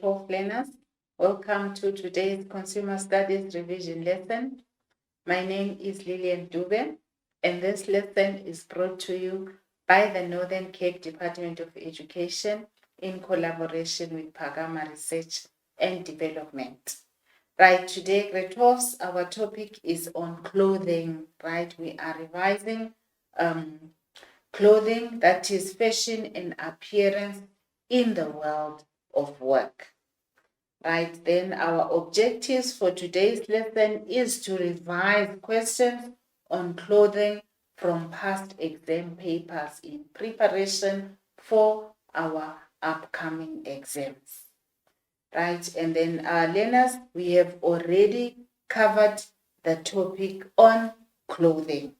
12 learners. Welcome to today's Consumer Studies revision lesson. My name is Lillian Dube, and this lesson is brought to you by the Northern Cape Department of Education in collaboration with Pagama Research and Development. Right, today, grade 12s, our topic is on clothing, right? We are revising clothing, that is fashion and appearance in the world of work. Right, then our objectives for today's lesson is to revise questions on clothing from past exam papers in preparation for our upcoming exams. Right, and then learners, we have already covered the topic on clothing.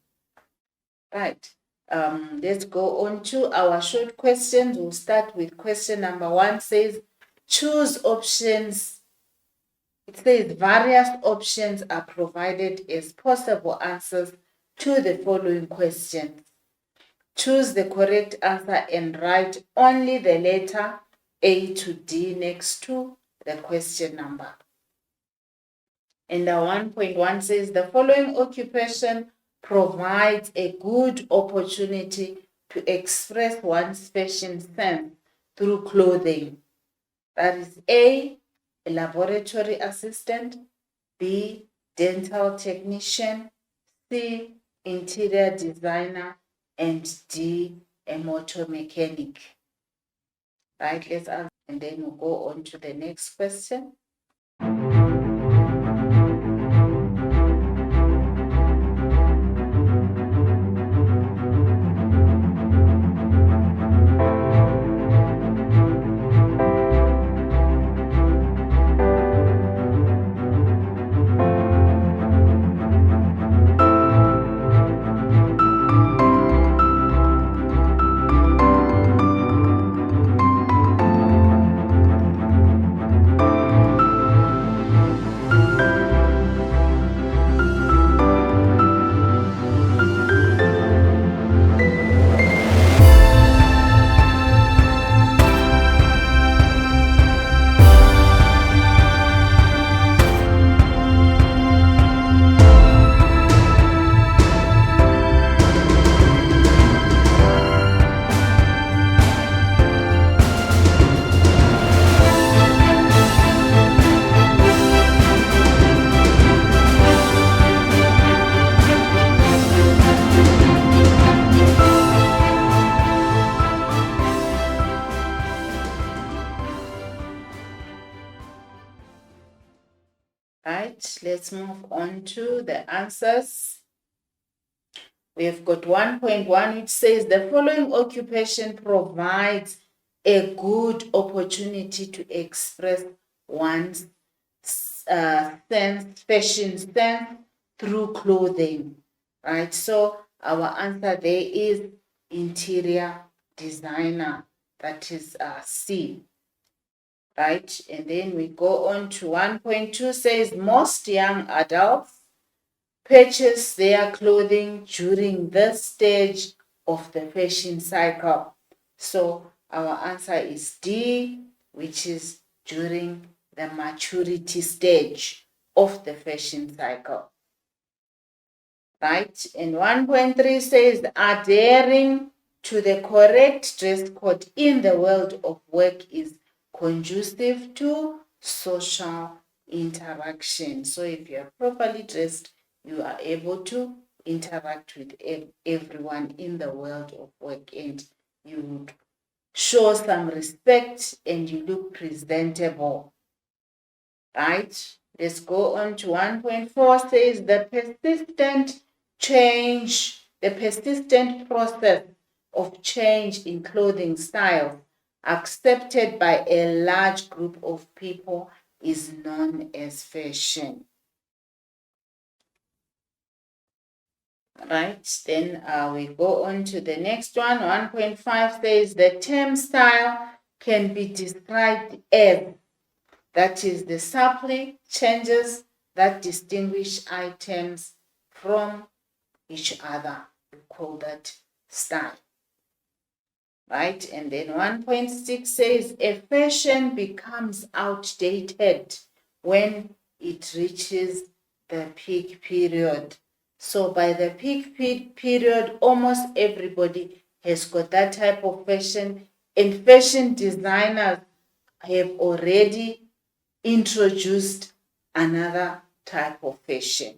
Right, let's go on to our short questions. We'll start with question number 1. Says, choose options. It says various options are provided as possible answers to the following questions. Choose the correct answer and write only the letter A to D next to the question number. And the 1.1 says the following occupation provides a good opportunity to express one's fashion sense through clothing. That is A, laboratory assistant, B, dental technician, C, interior designer, and D, a motor mechanic. Right, let's answer, and then we'll go on to the next question. Right, let's move on to the answers. We've got 1.1, which says the following occupation provides a good opportunity to express one's fashion sense through clothing. Right, so our answer there is interior designer. That is C. Right, and then we go on to 1.2 says most young adults purchase their clothing during this stage of the fashion cycle. So our answer is D, which is during the maturity stage of the fashion cycle. Right, and 1.3 says adhering to the correct dress code in the world of work is conducive to social interaction. So if you are properly dressed, you are able to interact with everyone in the world of work, and you would show some respect and you look presentable. Right, let's go on to 1.4 says the persistent process of change in clothing style accepted by a large group of people is known as fashion. Right, then we go on to the next one. 1.5 says the term style can be described as, that is, the subtle changes that distinguish items from each other. We call that style. right? And then 1.6 says a fashion becomes outdated when it reaches the peak period. So by the peak period, almost everybody has got that type of fashion, and fashion designers have already introduced another type of fashion,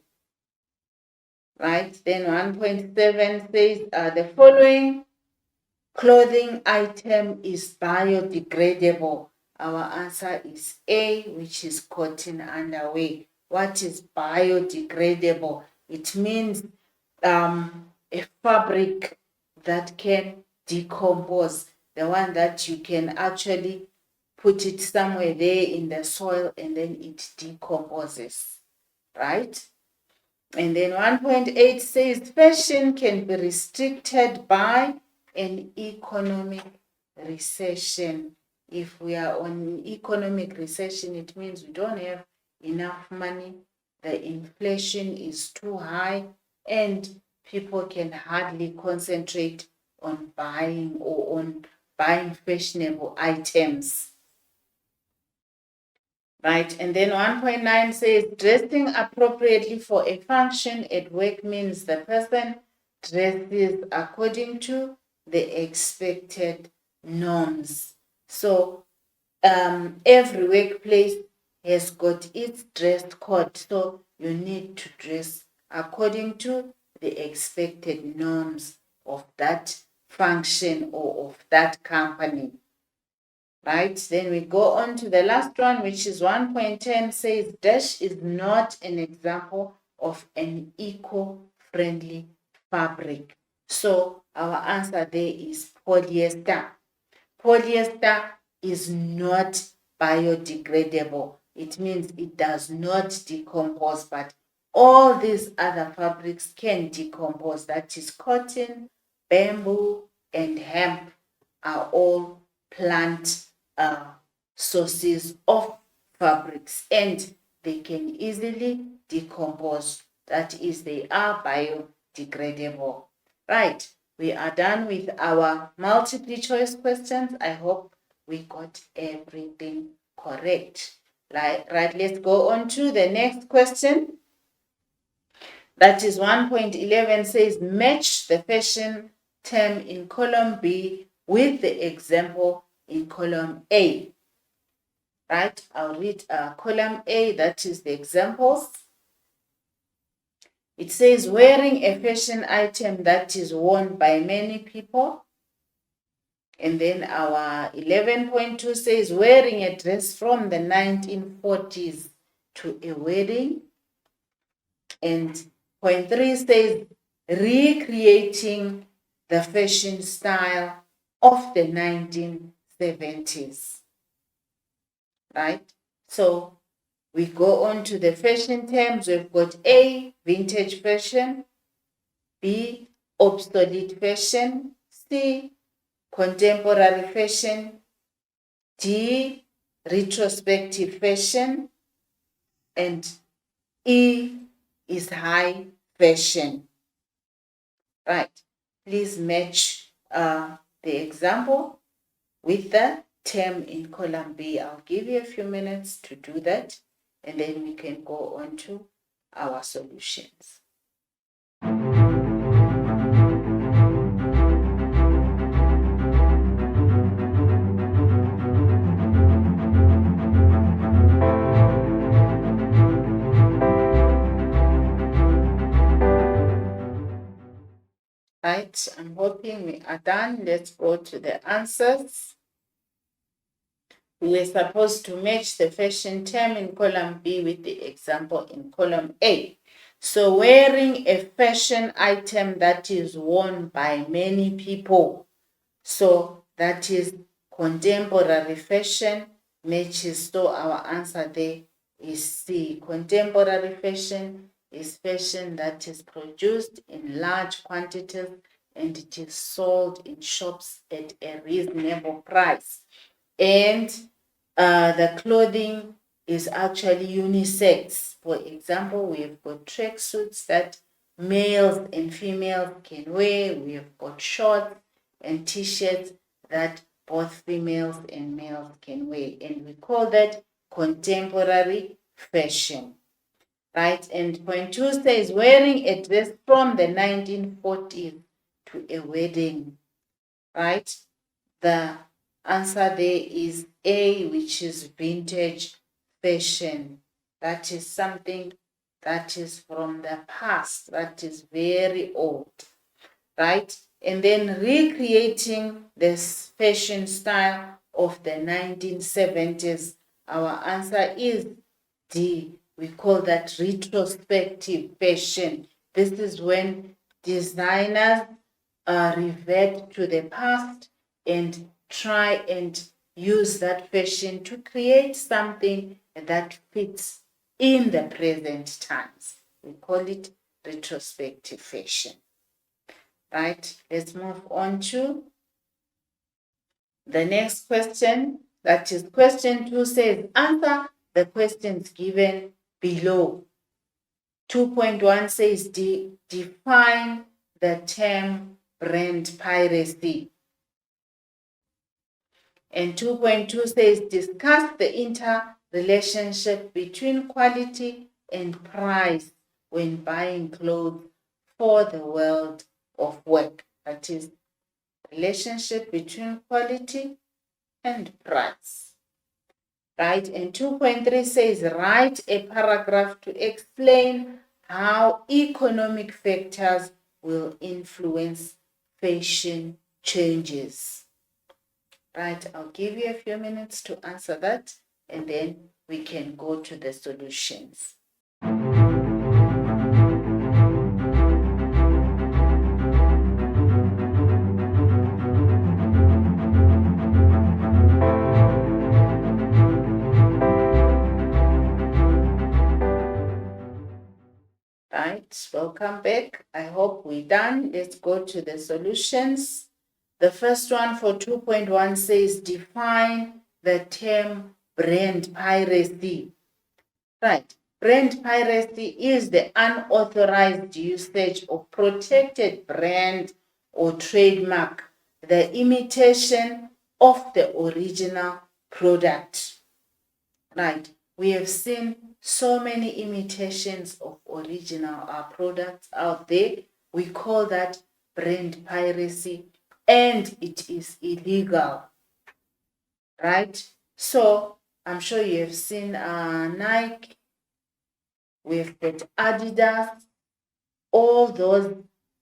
right? Then 1.7 says the following clothing item is biodegradable. Our answer is A, which is cotton underwear. What is biodegradable? It means a fabric that can decompose, the one that you can actually put it somewhere there in the soil and then it decomposes, right? And then 1.8 says fashion can be restricted by an economic recession. If we are on economic recession, it means we don't have enough money, the inflation is too high, and people can hardly concentrate on buying or on buying fashionable items. Right, and then 1.9 says dressing appropriately for a function at work means the person dresses according to the expected norms. So every workplace has got its dress code, so you need to dress according to the expected norms of that function or of that company. Right, then we go on to the last one, which is 1.10 says dash is not an example of an eco-friendly fabric. So our answer there is polyester. Polyester is not biodegradable. It means it does not decompose, but all these other fabrics can decompose. That is cotton, bamboo, and hemp are all plant sources of fabrics, and they can easily decompose. That is, they are biodegradable. Right, we are done with our multiple choice questions. I hope we got everything correct. Right, let's go on to the next question. That is 1.11 says match the fashion term in column B with the example in column A. Right, I'll read column A, that is the examples. It says wearing a fashion item that is worn by many people. And then our 11.2 says wearing a dress from the 1940s to a wedding. And point 3 says recreating the fashion style of the 1970s. Right? So we go on to the fashion terms. We've got A, vintage fashion, B, obsolete fashion, C, contemporary fashion, D, retrospective fashion, and E is high fashion. Right, please match the example with the term in column B. I'll give you a few minutes to do that, and then we can go on to our solutions. Right, I'm hoping we are done. Let's go to the answers. We were supposed to match the fashion term in column B with the example in column A. So wearing a fashion item that is worn by many people. So that is contemporary fashion matches. So our answer there is C. Contemporary fashion is fashion that is produced in large quantities and it is sold in shops at a reasonable price. And the clothing is actually unisex. For example, we've got tracksuits that males and females can wear. We've got shorts and t-shirts that both females and males can wear, and we call that contemporary fashion. Right? And point 2 says wearing a dress from the 1940s to a wedding. Right? The answer there is A, which is vintage fashion. That is something that is from the past, that is very old, right? And then recreating this fashion style of the 1970s, our answer is D. We call that retrospective fashion. This is when designers revert to the past and try and use that fashion to create something that fits in the present times. We call it retrospective fashion. Right, let's move on to the next question. That is question 2 says, answer the questions given below. 2.1 says, define the term brand piracy. And 2.2 says, discuss the interrelationship between quality and price when buying clothes for the world of work. That is, relationship between quality and price. Right? And 2.3 says, write a paragraph to explain how economic factors will influence fashion changes. Right, I'll give you a few minutes to answer that, and then we can go to the solutions. Right, welcome back. I hope we're done. Let's go to the solutions. The first one for 2.1 says, define the term brand piracy. Right, brand piracy is the unauthorized usage of protected brand or trademark, the imitation of the original product. Right, we have seen so many imitations of original products out there. We call that brand piracy, and it is illegal. Right, so I'm sure you have seen Nike, we've got Adidas. All those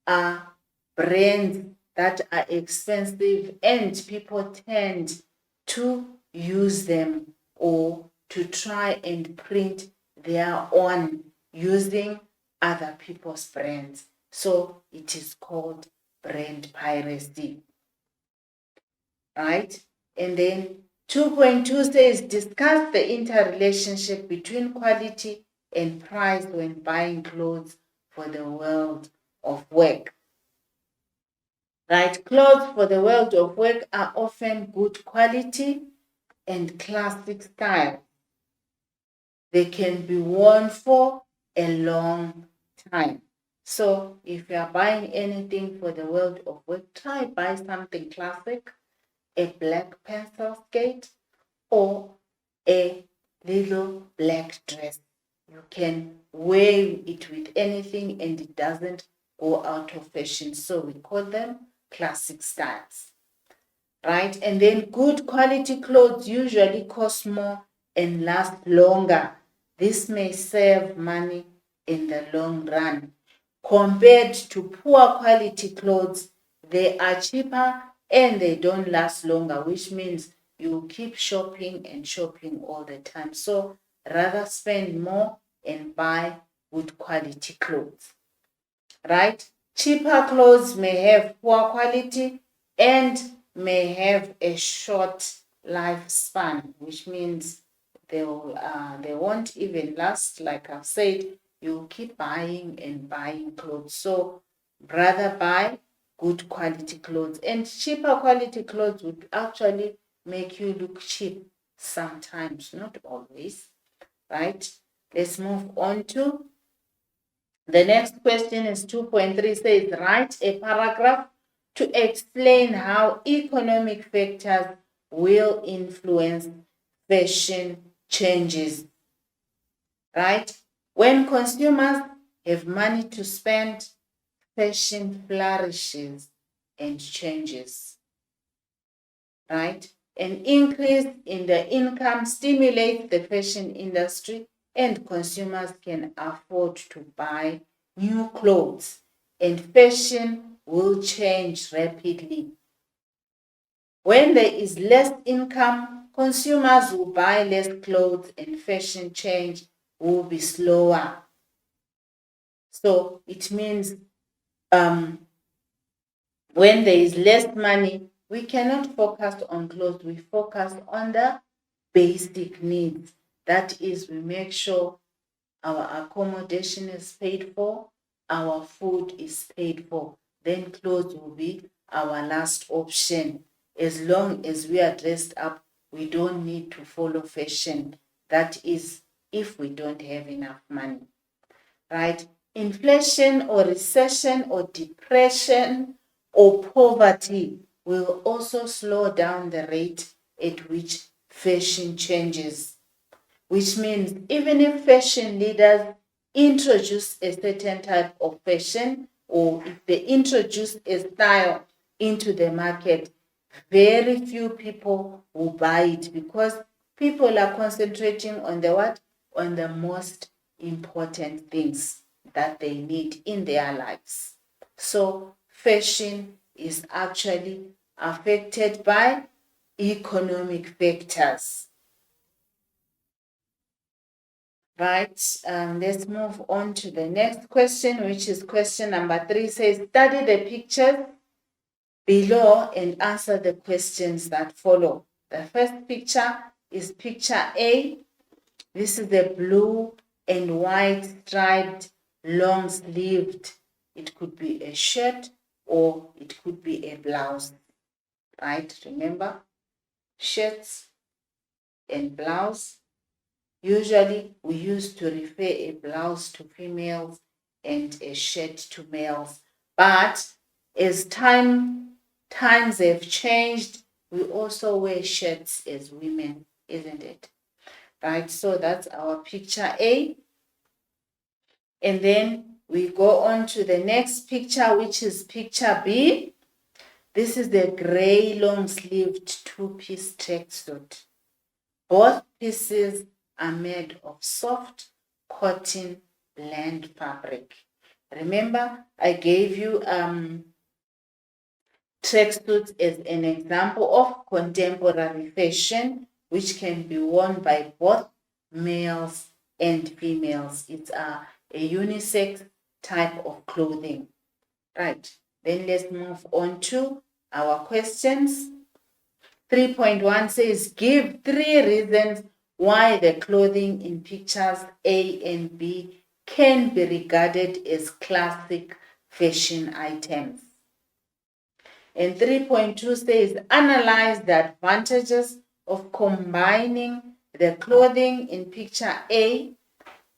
are brands that are expensive, and people tend to use them or to try and print their own using other people's brands. So it is called brand piracy. Right? And then 2.2 says, discuss the interrelationship between quality and price when buying clothes for the world of work. Right? Clothes for the world of work are often good quality and classic style. They can be worn for a long time. So if you are buying anything for the world of work, try buy something classic, a black pencil skate, or a little black dress. You can wear it with anything and it doesn't go out of fashion. So we call them classic styles. Right? And then good quality clothes usually cost more and last longer. This may save money in the long run. Compared to poor quality clothes, they are cheaper and they don't last longer, which means you keep shopping and shopping all the time. So rather spend more and buy good quality clothes. Right? Cheaper clothes may have poor quality and may have a short lifespan, which means they won't even last. Like I've said, you keep buying and buying clothes. So rather buy good quality clothes, and cheaper quality clothes would actually make you look cheap sometimes, not always. Right? Let's move on to the next question. Is 2.3 says, write a paragraph to explain how economic factors will influence fashion changes, right? When consumers have money to spend, fashion flourishes and changes, right? An increase in the income stimulates the fashion industry, and consumers can afford to buy new clothes, and fashion will change rapidly. When there is less income, consumers will buy less clothes and fashion change will be slower. So it means when there is less money, we cannot focus on clothes, we focus on the basic needs. That is, we make sure our accommodation is paid for, our food is paid for. Then clothes will be our last option. As long as we are dressed up, we don't need to follow fashion. That is, if we don't have enough money, right? Inflation or recession or depression or poverty will also slow down the rate at which fashion changes, which means even if fashion leaders introduce a certain type of fashion, or if they introduce a style into the market, very few people will buy it because people are concentrating on the what? On the most important things that they need in their lives. So fashion is actually affected by economic factors. Right, let's move on to the next question, which is question number 3. Says, study the pictures below and answer the questions that follow. The first picture is picture A. This is the blue and white striped, long sleeved. It could be a shirt or it could be a blouse, right? Remember, shirts and blouse. Usually, we used to refer a blouse to females and a shirt to males. But as times have changed, we also wear shirts as women, isn't it? Right, so that's our picture A. And then we go on to the next picture, which is picture B. This is the gray long-sleeved two-piece tracksuit. Both pieces are made of soft cotton blend fabric. Remember, I gave you tracksuits as an example of contemporary fashion, which can be worn by both males and females. It's a unisex type of clothing. Right, then let's move on to our questions. 3.1 says, give 3 reasons why the clothing in pictures A and B can be regarded as classic fashion items. And 3.2 says, analyze the advantages of combining the clothing in picture A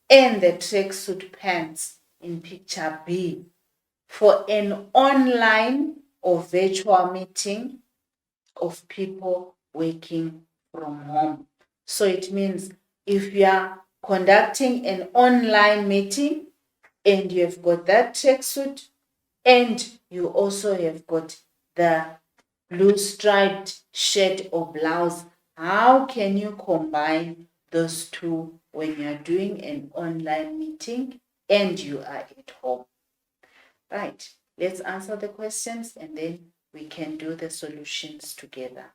and the tracksuit pants in picture B for an online or virtual meeting of people working from home. So it means if you are conducting an online meeting and you have got that tracksuit and you also have got the blue striped shirt or blouse, how can you combine those two when you are doing an online meeting and you are at home? Right, let's answer the questions and then we can do the solutions together.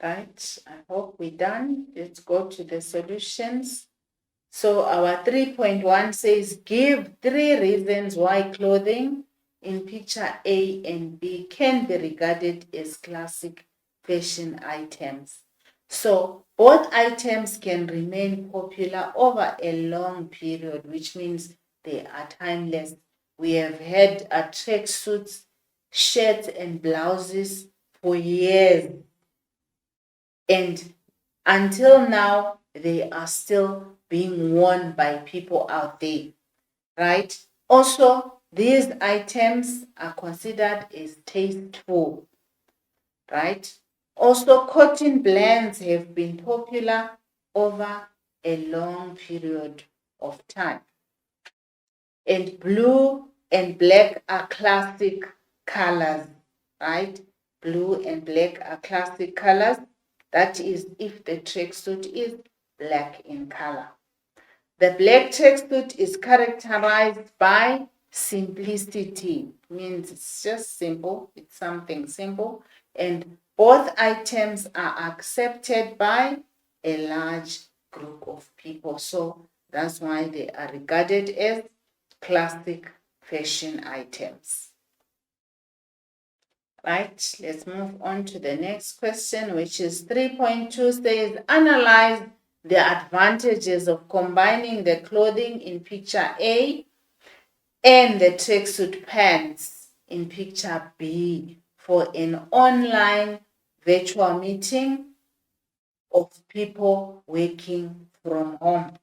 Right, I hope we're done. Let's go to the solutions. So our 3.1 says, give 3 reasons why clothing in picture A and B can be regarded as classic fashion items. So both items can remain popular over a long period, which means they are timeless. We have had tracksuits, shirts, and blouses for years. And until now, they are still being worn by people out there, right? Also, these items are considered as tasteful, right? Also, cotton blends have been popular over a long period of time. And blue and black are classic colors, right? Blue and black are classic colors. That is if the tracksuit is black in color. The black tracksuit is characterized by simplicity, means it's just simple, it's something simple, and both items are accepted by a large group of people. So that's why they are regarded as classic fashion items. Right, let's move on to the next question, which is 3.2 says, analyze the advantages of combining the clothing in picture A and the tracksuit pants in picture B for an online virtual meeting of people working from home.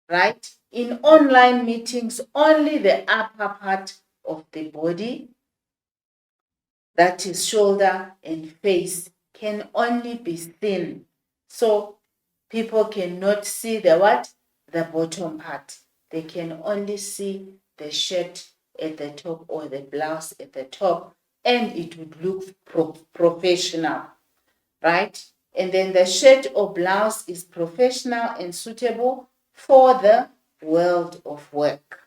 Right? In online meetings, only the upper part of the body, that is shoulder and face, can only be seen. So people cannot see the what? The bottom part. They can only see the shirt at the top or the blouse at the top, and it would look professional, right? And then the shirt or blouse is professional and suitable for the world of work.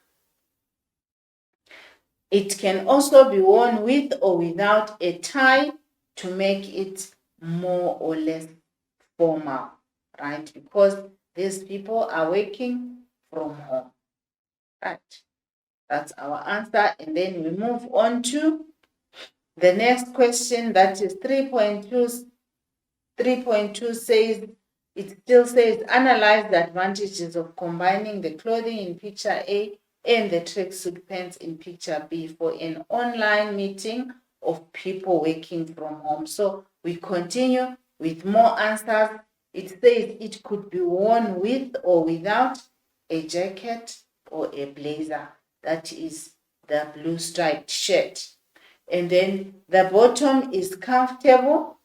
It can also be worn with or without a tie to make it more or less formal, right? Because these people are working from home, right? That's our answer. And then we move on to the next question, that is 3.2. 3.2 says, it still says, analyze the advantages of combining the clothing in picture A and the tracksuit pants in picture B for an online meeting of people working from home. So we continue with more answers. It says it could be worn with or without a jacket or a blazer. That is the blue striped shirt. And then the bottom is comfortable,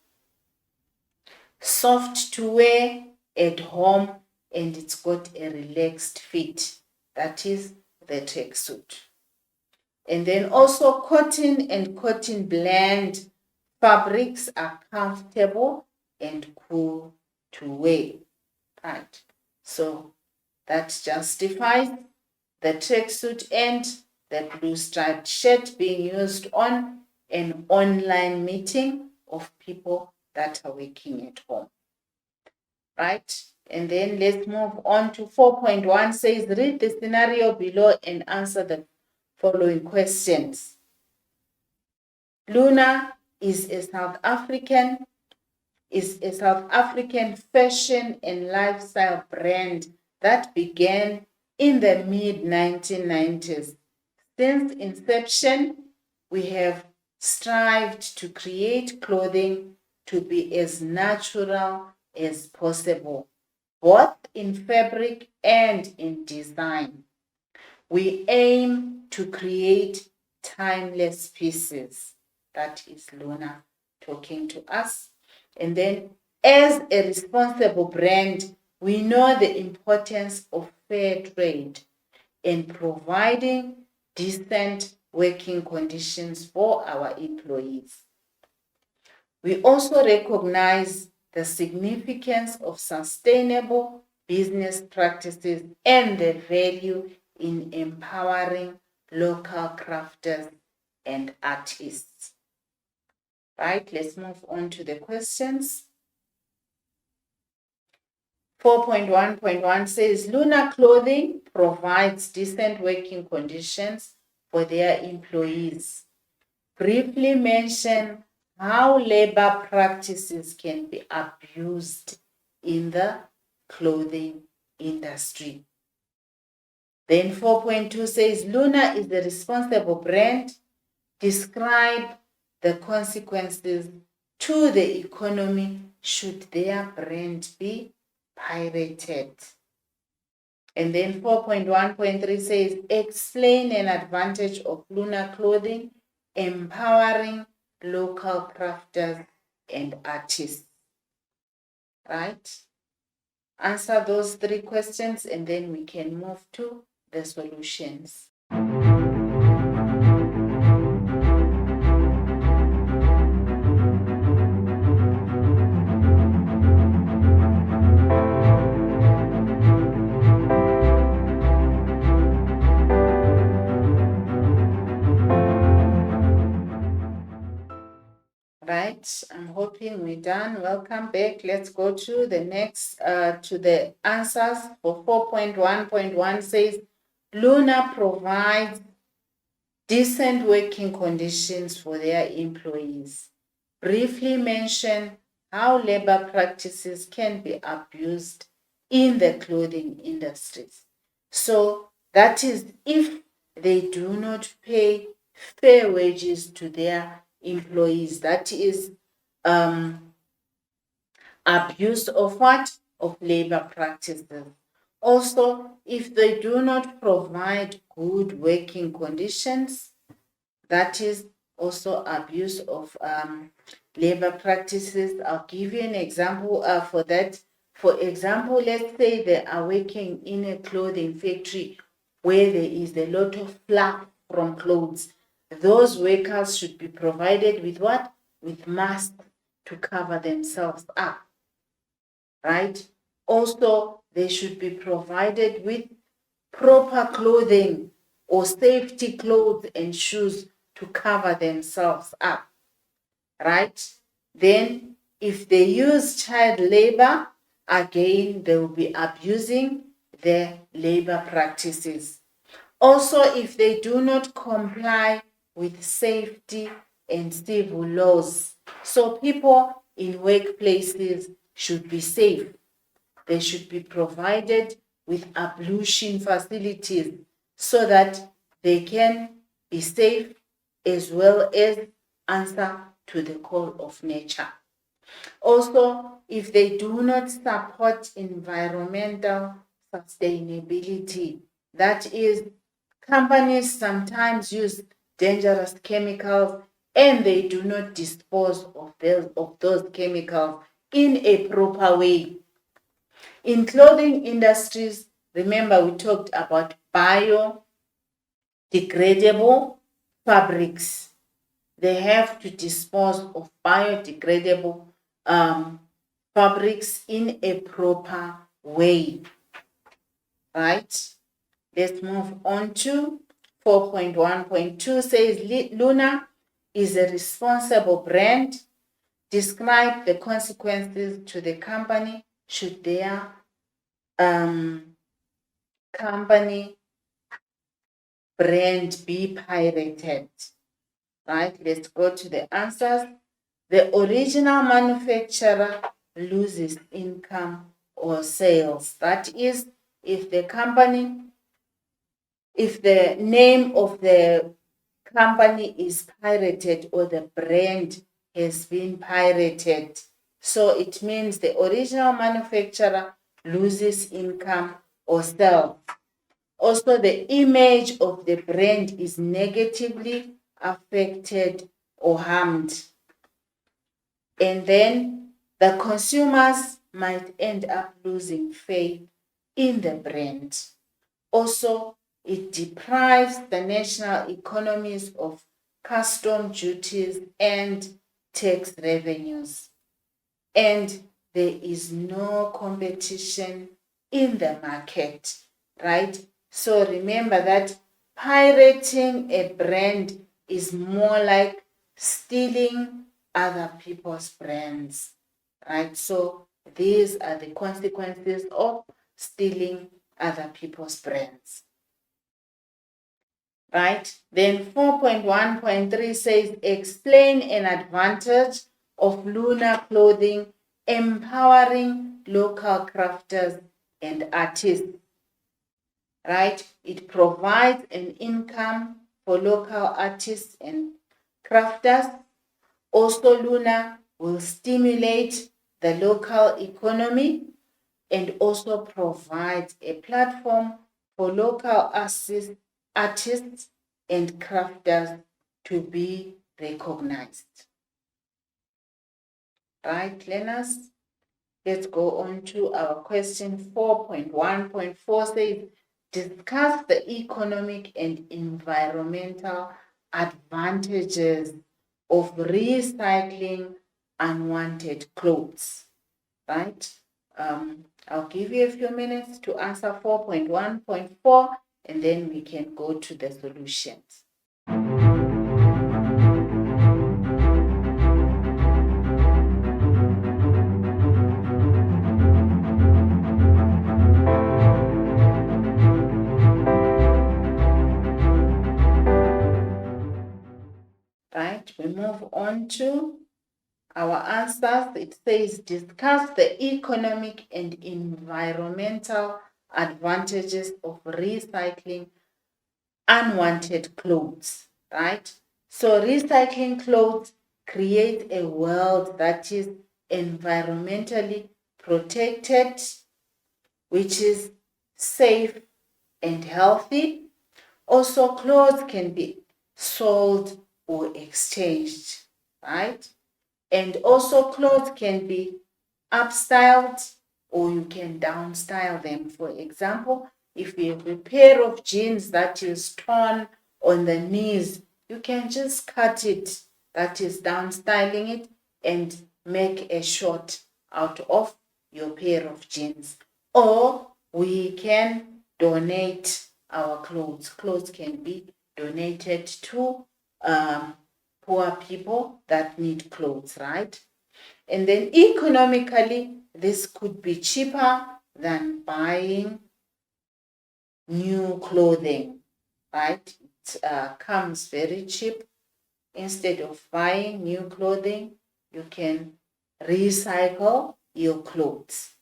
soft to wear at home, and it's got a relaxed fit. That is the tracksuit. And then also cotton and cotton blend fabrics are comfortable and cool to wear. Right. So that justifies the tracksuit and the blue striped shirt being used on an online meeting of people that are working at home. Right? And then let's move on to 4.1 says, read the scenario below and answer the following questions. Luna is a South African fashion and lifestyle brand that began in the mid-1990s. Since inception, we have strived to create clothing to be as natural as possible, both in fabric and in design. We aim to create timeless pieces. That is Luna talking to us. And then, as a responsible brand, we know the importance of fair trade in providing decent working conditions for our employees. We also recognize the significance of sustainable business practices and the value in empowering local crafters and artists. Right, let's move on to the questions. 4.1.1 says, Luna Clothing provides decent working conditions for their employees. Briefly mention how labor practices can be abused in the clothing industry. Then 4.2 says Luna is the responsible brand. Describe the consequences to the economy should their brand be pirated. And then 4.1.3 says explain an advantage of Luna clothing, empowering local crafters and artists. Right? Answer those 3 questions and then we can move to the solutions. Right, I'm hoping we're done. Welcome back. Let's go to the next, to the answers for 4.1.1 says, Luna provides decent working conditions for their employees. Briefly mention how labor practices can be abused in the clothing industries. So that is if they do not pay fair wages to their employees, that is abuse of what? Of labor practices. Also, if they do not provide good working conditions, that is also abuse of labor practices. I'll give you an example for that. For example, let's say they are working in a clothing factory where there is a lot of fluff from clothes. Those workers should be provided with what? With masks to cover themselves up, right? Also, they should be provided with proper clothing or safety clothes and shoes to cover themselves up, right? Then if they use child labor, again, they will be abusing their labor practices. Also, if they do not comply with safety and civil laws. So people in workplaces should be safe. They should be provided with ablution facilities so that they can be safe as well as answer to the call of nature. Also, if they do not support environmental sustainability, that is, companies sometimes use dangerous chemicals and they do not dispose of those chemicals in a proper way. In clothing industries, remember we talked about biodegradable fabrics. They have to dispose of biodegradable fabrics in a proper way, right? Let's move on to 4.1.2 says Luna is a responsible brand. Describe the consequences to the company should their company brand be pirated, right? Let's go to the answers. The original manufacturer loses income or sales. That is, if the name of the company is pirated or the brand has been pirated, so it means the original manufacturer loses income or sales. Also, the image of the brand is negatively affected or harmed. And then the consumers might end up losing faith in the brand. Also, it deprives the national economies of custom duties and tax revenues. And there is no competition in the market, right? So remember that pirating a brand is more like stealing other people's brands, right? So these are the consequences of stealing other people's brands, right? Then 4.1.3 says explain an advantage of Luna clothing, empowering local crafters and artists, right? It provides an income for local artists and crafters. Also, Luna will stimulate the local economy and also provide a platform for local artists and crafters to be recognized. Right, learners? Let's go on to our question 4.1.4 says, discuss the economic and environmental advantages of recycling unwanted clothes, right? I'll give you a few minutes to answer 4.1.4 and then we can go to the solutions. Right, we move on to our answers. It says, discuss the economic and environmental advantages of recycling unwanted clothes, right? So recycling clothes creates a world that is environmentally protected, which is safe and healthy. Also, clothes can be sold or exchanged, right? And also clothes can be upstyled or you can downstyle them. For example, if you have a pair of jeans that is torn on the knees, you can just cut it, that is downstyling it, and make a short out of your pair of jeans. Or we can donate our clothes. Clothes can be donated to poor people that need clothes, right? And then economically, this could be cheaper than buying new clothing, right? It comes very cheap. Instead of buying new clothing, you can recycle your clothes.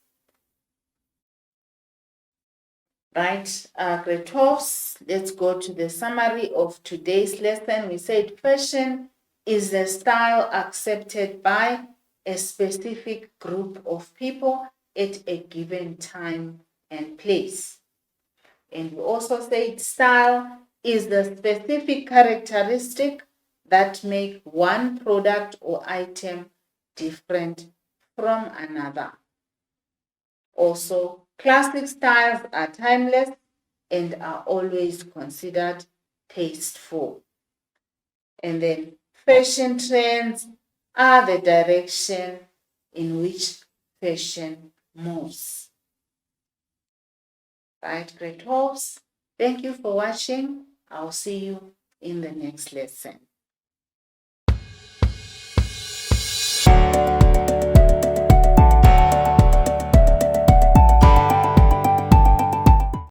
Right, grade 12s, let's go to the summary of today's lesson. We said fashion is a style accepted by a specific group of people at a given time and place. And we also said style is the specific characteristic that make one product or item different from another. Also, classic styles are timeless and are always considered tasteful. And then fashion trends are the direction in which fashion moves. Right, grade 12s? Thank you for watching. I'll see you in the next lesson.